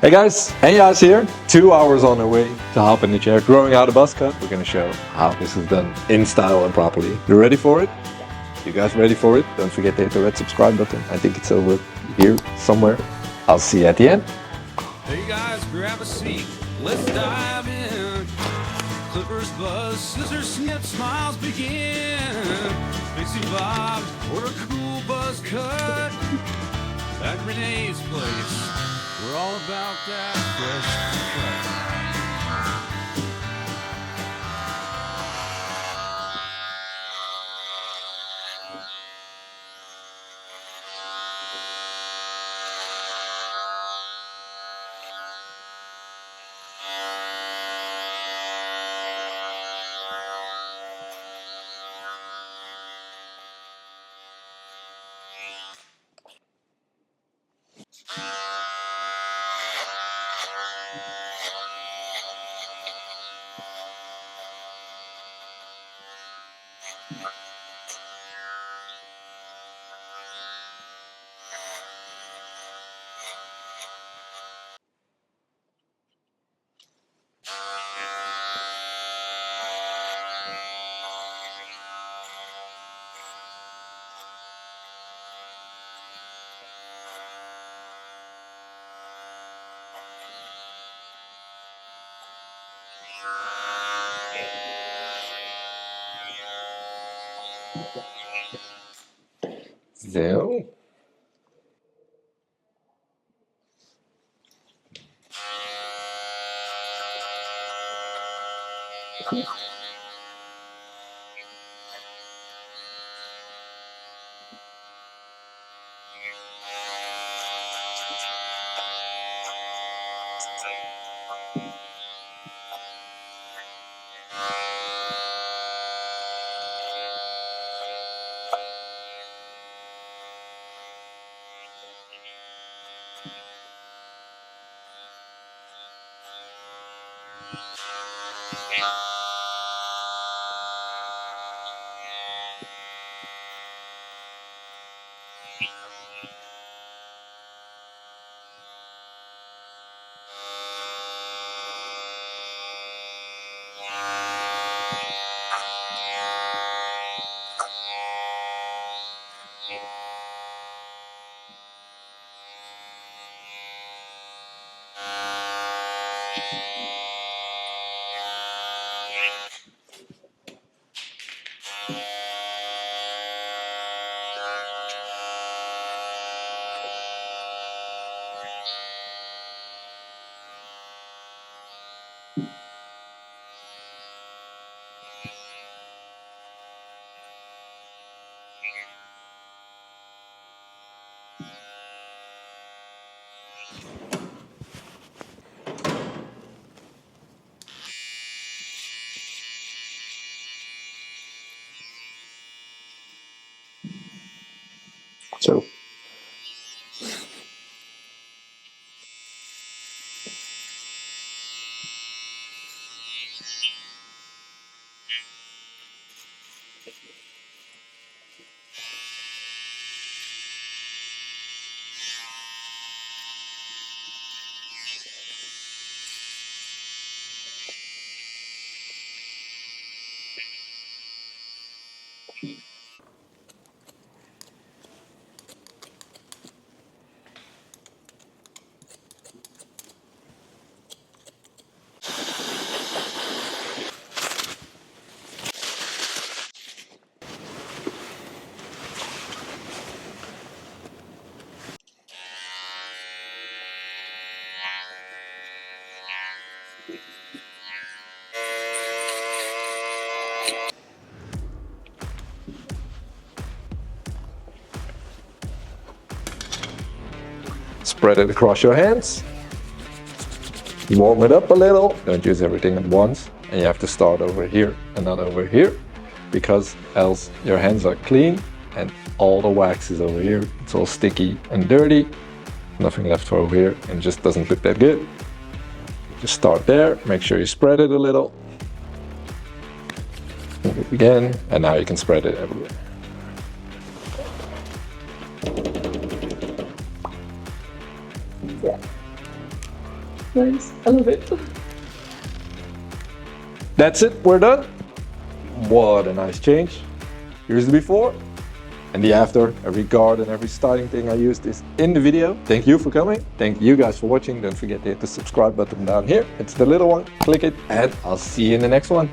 Hey guys, Enya's here. 2 hours on the way to hop in the chair, growing out a buzz cut. We're gonna show how this is done in style and properly. You ready for it? You guys ready for it? Don't forget to hit the red subscribe button. I think it's over here somewhere. I'll see you at the end. Hey guys, grab a seat. Let's dive in. Clippers buzz, scissors snip, smiles begin. Fixie Bob or a cool buzz cut at Renee's place. We're all about that fresh cut. So, so. Spread it across your hands. Warm it up a little. Don't use everything at once. And you have to start over here and not over here, because else your hands are clean and all the wax is over here. It's all sticky and dirty. Nothing left for over here and it just doesn't look that good. Just start there. Make sure you spread it a little. Again, and now you can spread it everywhere. nice. I love it. That's it, we're done. What a nice change. Here's the before and the after. Every guard and every styling thing I used is in the video. Thank you for coming. Thank you guys for watching. Don't forget to hit the subscribe button down here. It's the little one. Click it and I'll see you in the next one.